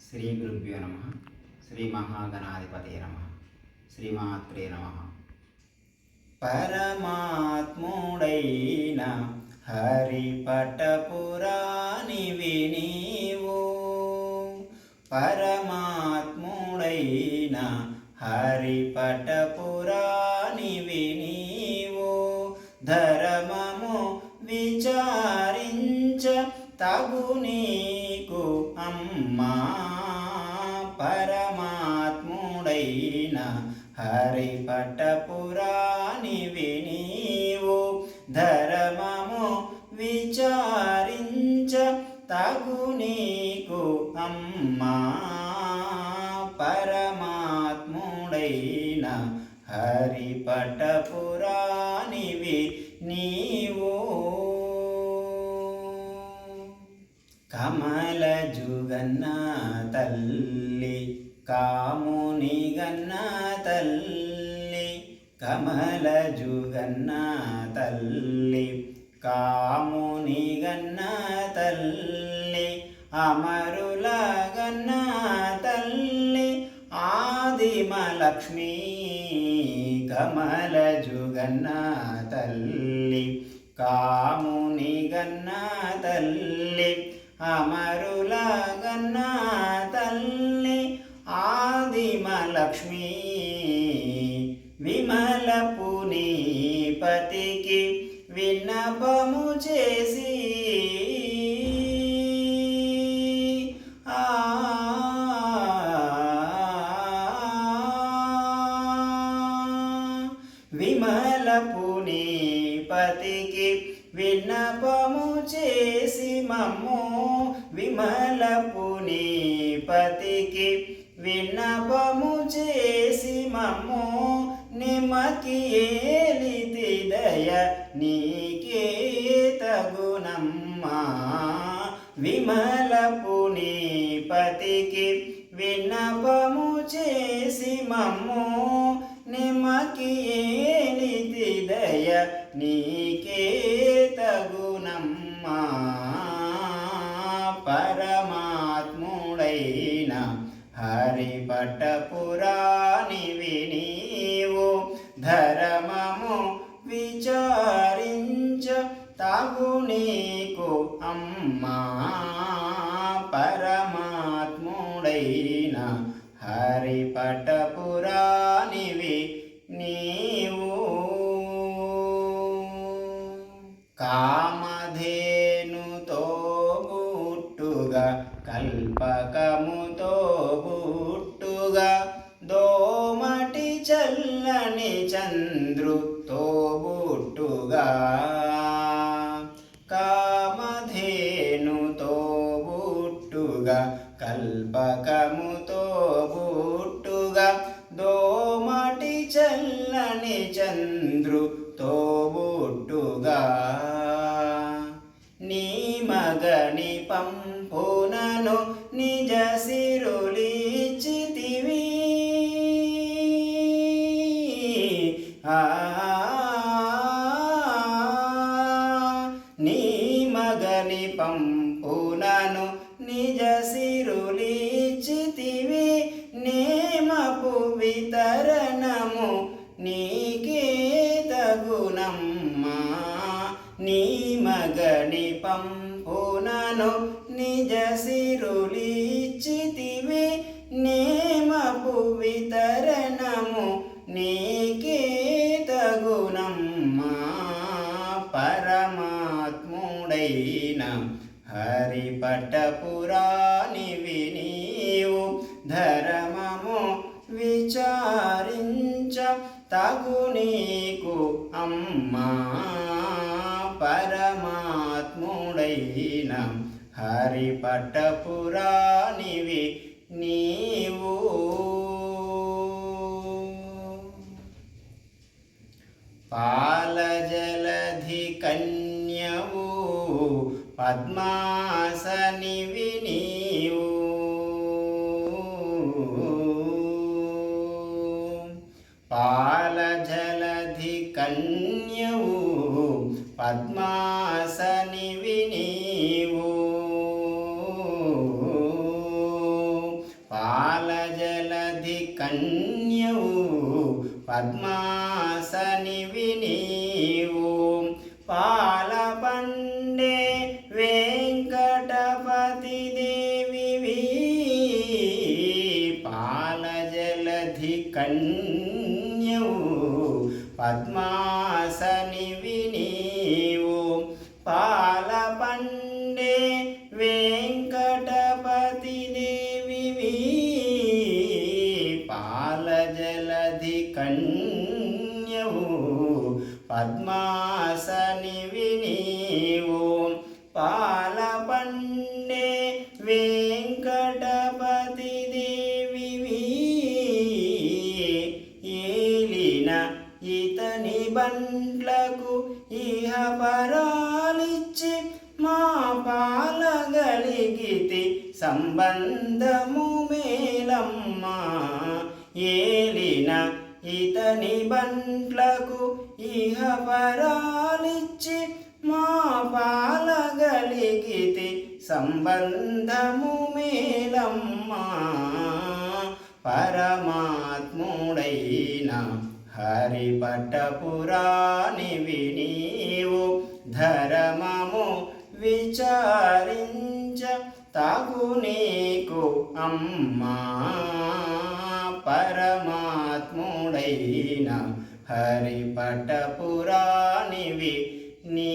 శ్రీ గురుభ్యో నమ. శ్రీ మహాగణాధిపతే నమ. శ్రీమాత్రే నమ. పరమాత్ముడైన హరిపటపురాణివి నీవు, పరమాత్ముడైన హరిపటపురాణివి నీవు, ధర్మము విచారించ తగు నీకు అమ్మా, పరమాత్ముడైన హరిపటపురాణివి నీవు, ధర్మము విచారించ తగు నీకు అమ్మా, పరమాత్ముడైన హరిపటపురాణివి నీవు. కమల జుగన్న తల్లి కాముని గన్న తల్లి, కమల జుగన్న తల్లి కాముని గన్న తల్లి, అమరుల గన్న తల్లి ఆదిమలక్ష్మి, కమల జుగన్న తల్లి కాముని గన్న తల్లి, అమరుల గన్న తల్లి ఆదిమలక్ష్మి, విమలపు నీ పతికి విన్నపము చేసి విమలపు నీ పతికి విన్నపము చేసి మమ్ము, విమలపు నీ పతికి విన్నపము చేసి మమ్ము, నిమకి ఏలితి దయ నీకే తగునమ్మా, విమలపు నీ పతికి విన్నపము చేసి మమ్ము, నిమకి ఏలితి దయ నీకే తగునమ్మా, పరమాత్ముడైన హరిపటపురాణివి నీవు, ధర్మము విచారించ తగు నీకు అమ్మా, పరమాత్ముడైన హరిపటపురాణివి నీవు. కామధేనుతో బుట్టుగా కల్పకముతో బుట్టుగా, దోమటి చల్లని చంద్రుతో బుట్టుగా, కామధేనుతో బుట్టుగా కల్పకముతో బుట్టుగా, దోమటి చల్లని చంద్రుతో బుట్టుగా, నీ మగని పంపునను నిజ సిరులిచ్చితివి, నీ మగని పంపునను నిజ సిరులిచ్చితివి, నేమపు వితరణము నీకే తగునమ్మా, నీ మగని పంపునను నిజ సిరులిచ్చితివి, నేమపు వితరణము నీకే తగునమ్మా, పరమాత్ముడైన హరిపటపురాణివి నీవు, ధర్మము విచారించ తగు నీకు అమ్మా, పరమాత్ముడైన హరిపటపురాణివి నీవు. పాలజలధి కన్యవు పద్మాసనివి నీవు, పాలజలధి కన్యవు పద్మాసనివి నీవు, కన్యవు పద్మాసనివి నీవు పాల పండే వెంకటపతి దేవివి పాల జలధి కన్యవు పద్మాసనివి నీవు పాల పండే వెంకటపతి దేవివి పాల జలధి కన్యవు పద్మాసనివి నీవు పాల పండే వెంకటపతి దేవివి ఏలిన ఇతని బండ్లకు ఇహ పరాలిచ్చి మా పాలగలిగితి సంబంధము మేలమ్మా ఏలిన ఇతని బండ్లకు ఇహ పరాలిచ్చి మా పాలగలిగితి సంబంధము మేలమ్మా పరమాత్ముడైన హరిపట్టపురాణివి నీవు ధర్మము విచారించ తాగు నీకు అమ్మా పరమాత్ముడైన హరిపట్టపురాణివి నీ